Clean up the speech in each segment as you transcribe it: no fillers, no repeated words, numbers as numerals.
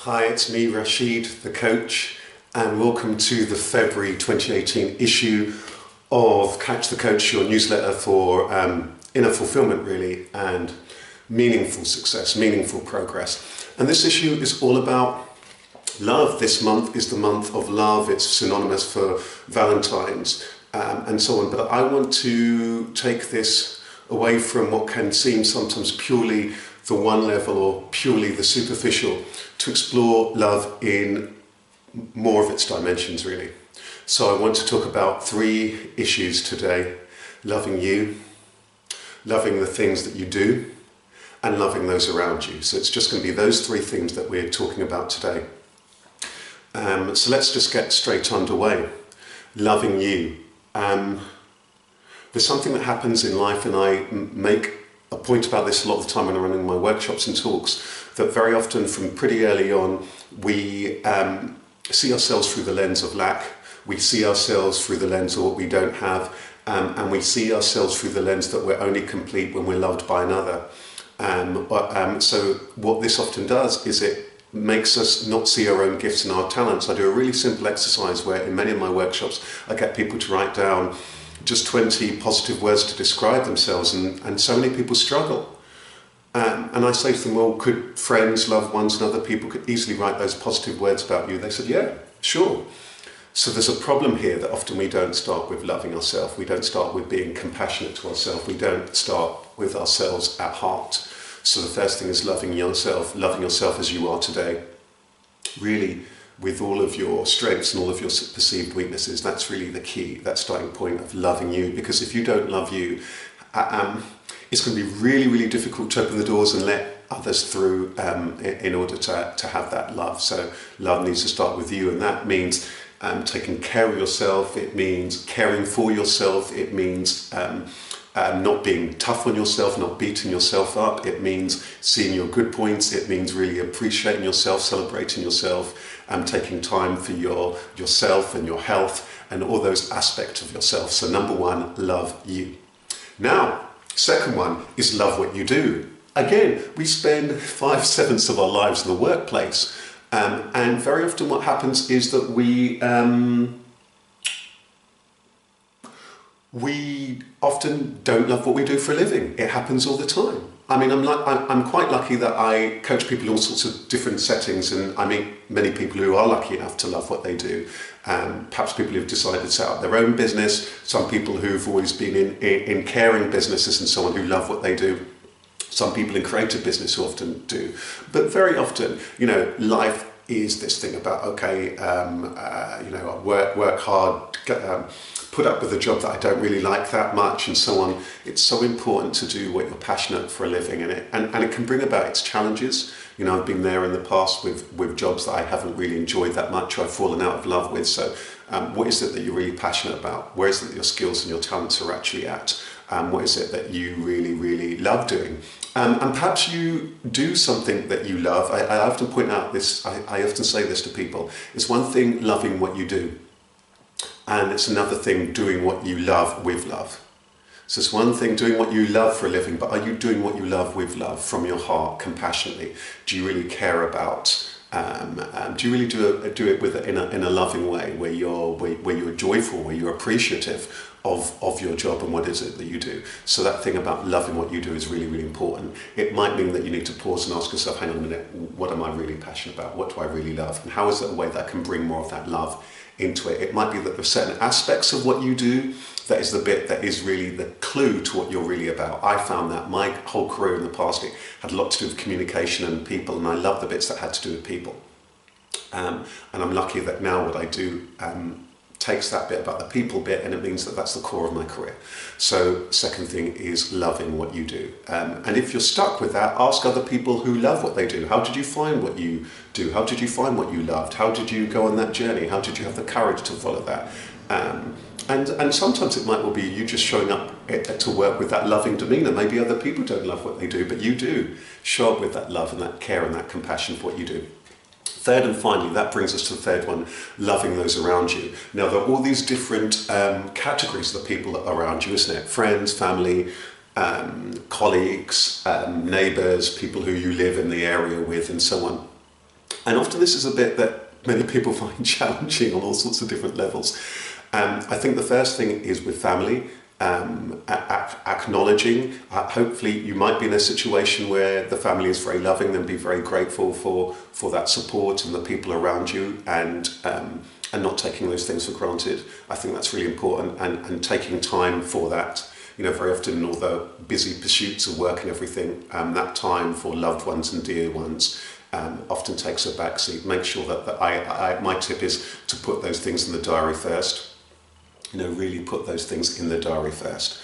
Hi, it's me, Rasheed, the coach, and welcome to the February 2018 issue of Catch the Coach, your newsletter for inner fulfillment, really, and meaningful success, meaningful progress. And this issue is all about love. This month is the month of love. It's synonymous for Valentine's and so on. But I want to take this away from what can seem sometimes purely the one level or purely the superficial, to explore love in more of its dimensions, really. So I want to talk about three issues today: loving you, loving the things that you do, and loving those around you. So it's just going to be those three things that we're talking about today. So let's just get straight underway. Loving you. There's something that happens in life, and I make a point about this a lot of the time when I'm running my workshops and talks, that very often from pretty early on we see ourselves through the lens of lack, we see ourselves through the lens of what we don't have, and we see ourselves through the lens that we're only complete when we're loved by another. So what this often does is it makes us not see our own gifts and our talents. I do a really simple exercise where in many of my workshops I get people to write down just 20 positive words to describe themselves, and so many people struggle. And I say to them, well, could friends, loved ones and other people could easily write those positive words about you? They said, yeah, sure. So there's a problem here that often we don't start with loving ourselves. We don't start with being compassionate to ourselves. We don't start with ourselves at heart. So the first thing is loving yourself as you are today. Really, with all of your strengths and all of your perceived weaknesses. That's really the key, that starting point of loving you. Because if you don't love you, it's going to be really, really difficult to open the doors and let others through in order to have that love. So love needs to start with you, and that means taking care of yourself. It means caring for yourself. It means not being tough on yourself, not beating yourself up. It means seeing your good points. It means really appreciating yourself, celebrating yourself, taking time for yourself and your health and all those aspects of yourself. So number one, love you. Now, second one is love what you do. Again, we spend 5/7 of our lives in the workplace, and very often what happens is that we often don't love what we do for a living. It happens all the time. I mean, I'm quite lucky that I coach people in all sorts of different settings, and I meet many people who are lucky enough to love what they do. Perhaps people who've decided to set up their own business, some people who've always been in caring businesses and so on, who love what they do. Some people in creative business who often do. But very often, life is this thing about, okay, I work hard, put up with a job that I don't really like that much and so on. It's so important to do what you're passionate for a living, and it can bring about its challenges. I've been there in the past with jobs that I haven't really enjoyed that much or I've fallen out of love with. So what is it that you're really passionate about? Where is it that your skills and your talents are actually at? What is it that you really, really love doing? And perhaps you do something that you love. I often point out this, I often say this to people. It's one thing loving what you do, and it's another thing doing what you love with love. So it's one thing doing what you love for a living, but are you doing what you love with love from your heart, compassionately? Do you really care about? Do you really do it in a loving way, where you're joyful, where you're appreciative of your job and what is it that you do? So that thing about loving what you do is really, really important. It might mean that you need to pause and ask yourself, hang on a minute, what am I really passionate about? What do I really love? And how is it a way that I can bring more of that love into it? It might be that there's certain aspects of what you do that is the bit that is really the clue to what you're really about. I found that my whole career in the past, it had a lot to do with communication and people, and I love the bits that had to do with people. And I'm lucky that now what I do takes that bit about the people bit, and it means that that's the core of my career. So second thing is loving what you do. And if you're stuck with that, ask other people who love what they do. How did you find what you do? How did you find what you loved? How did you go on that journey? How did you have the courage to follow that? And sometimes it might well be you just showing up to work with that loving demeanour. Maybe other people don't love what they do, but you do. Show up with that love and that care and that compassion for what you do. Third and finally, that brings us to the third one, loving those around you. Now, there are all these different categories of the people that are around you, isn't it? Friends, family, colleagues, neighbours, people who you live in the area with, and so on. And often this is a bit that many people find challenging on all sorts of different levels. I think the first thing is with family, acknowledging, hopefully you might be in a situation where the family is very loving and be very grateful for that support and the people around you, and not taking those things for granted. I think that's really important, and taking time for that. You know, very often in all the busy pursuits of work and everything, that time for loved ones and dear ones often takes a backseat. Make sure that my tip is to put those things in the diary first. You know, really put those things in the diary first.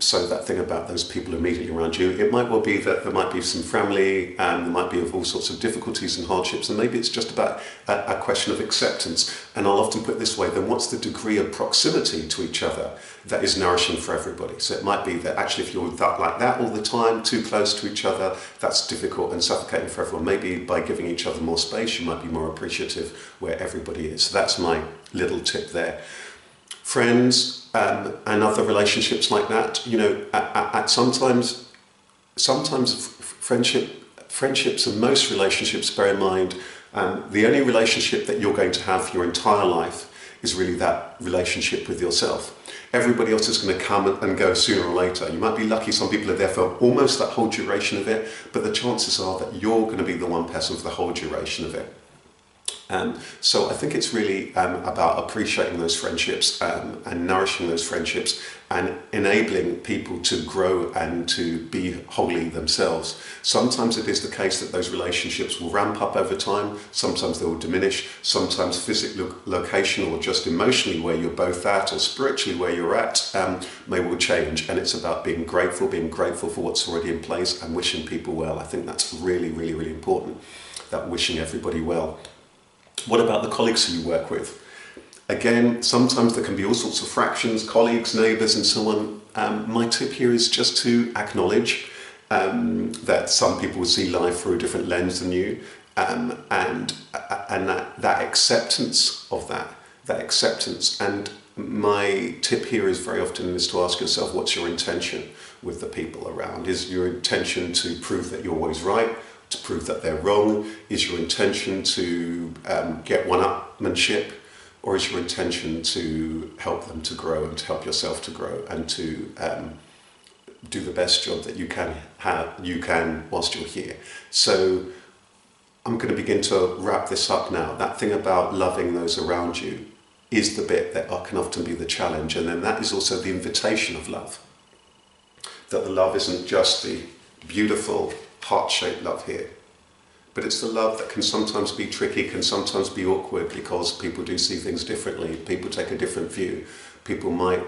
So that thing about those people immediately around you, it might well be that there might be some family, there might be of all sorts of difficulties and hardships, and maybe it's just about a question of acceptance. And I'll often put it this way, then what's the degree of proximity to each other that is nourishing for everybody? So it might be that actually if you're like that all the time, too close to each other, that's difficult and suffocating for everyone. Maybe by giving each other more space, you might be more appreciative where everybody is. So that's my little tip there. Friends and other relationships like that, you know, sometimes friendships and most relationships, bear in mind, the only relationship that you're going to have for your entire life is really that relationship with yourself. Everybody else is going to come and go sooner or later. You might be lucky, some people are there for almost that whole duration of it, but the chances are that you're going to be the one person for the whole duration of it. So I think it's really about appreciating those friendships and nourishing those friendships and enabling people to grow and to be wholly themselves. Sometimes it is the case that those relationships will ramp up over time, sometimes they will diminish, sometimes physically, location, or just emotionally where you're both at, or spiritually where you're at, may well change. And it's about being grateful for what's already in place and wishing people well. I think that's really, really, really important, that wishing everybody well. What about the colleagues who you work with? Again, sometimes there can be all sorts of fractions, colleagues, neighbours and so on. My tip here is just to acknowledge that some people see life through a different lens than you, and that acceptance of that acceptance. And my tip here is very often is to ask yourself, what's your intention with the people around? Is your intention to prove that you're always right? To prove that they're wrong? Is your intention to get one-upmanship, or is your intention to help them to grow and to help yourself to grow and to do the best job that you can whilst you're here? So I'm going to begin to wrap this up now. That thing about loving those around you is the bit that can often be the challenge, and then that is also the invitation of love. That the love isn't just the beautiful heart-shaped love here, but it's the love that can sometimes be tricky, can sometimes be awkward, because people do see things differently, people take a different view, people might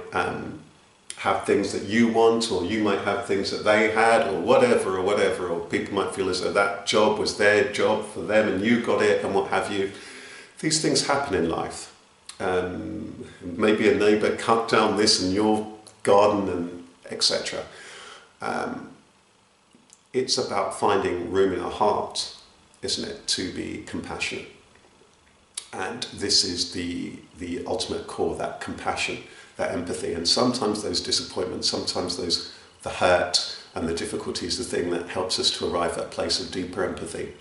have things that you want, or you might have things that they had, or whatever, or people might feel as though that job was their job for them and you got it, and what have you. These things happen in life. Maybe a neighbour cut down this in your garden, and etc. It's about finding room in our heart, isn't it, to be compassionate. And this is the ultimate core, that compassion, that empathy. And sometimes those disappointments, sometimes the hurt and the difficulty is the thing that helps us to arrive at a place of deeper empathy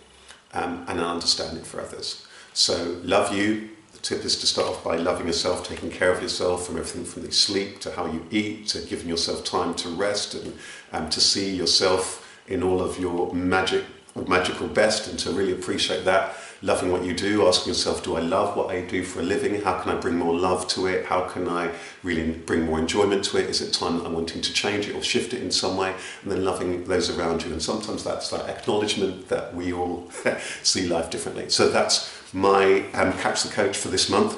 and an understanding for others. So love you. The tip is to start off by loving yourself, taking care of yourself, from everything from the sleep to how you eat, to giving yourself time to rest and to see yourself in all of your magical best, and to really appreciate that. Loving what you do, asking yourself, do I love what I do for a living? How can I bring more love to it? How can I really bring more enjoyment to it? Is it time that I'm wanting to change it or shift it in some way? And then loving those around you. And sometimes that's that acknowledgement that we all see life differently. So that's my Catch the Coach for this month.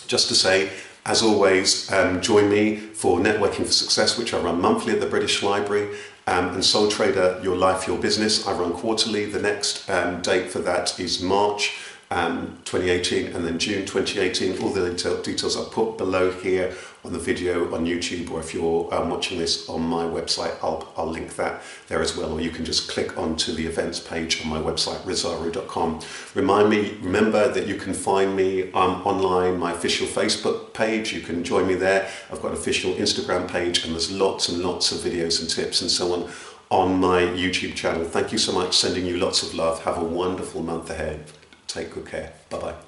Just to say, as always, join me for Networking for Success, which I run monthly at the British Library. And Soul Trader, Your Life, Your Business, I run quarterly. The next date for that is March 2018, and then June 2018. All the details are put below here on the video on YouTube, or if you're watching this on my website, I'll link that there as well, or you can just click onto the events page on my website, rizaru.com. Remember that you can find me online, my official Facebook page. You can join me there. I've got an official Instagram page, and there's lots and lots of videos and tips and so on on my YouTube channel. Thank you so much. Sending you lots of love. Have a wonderful month ahead. Take good care. Bye-bye.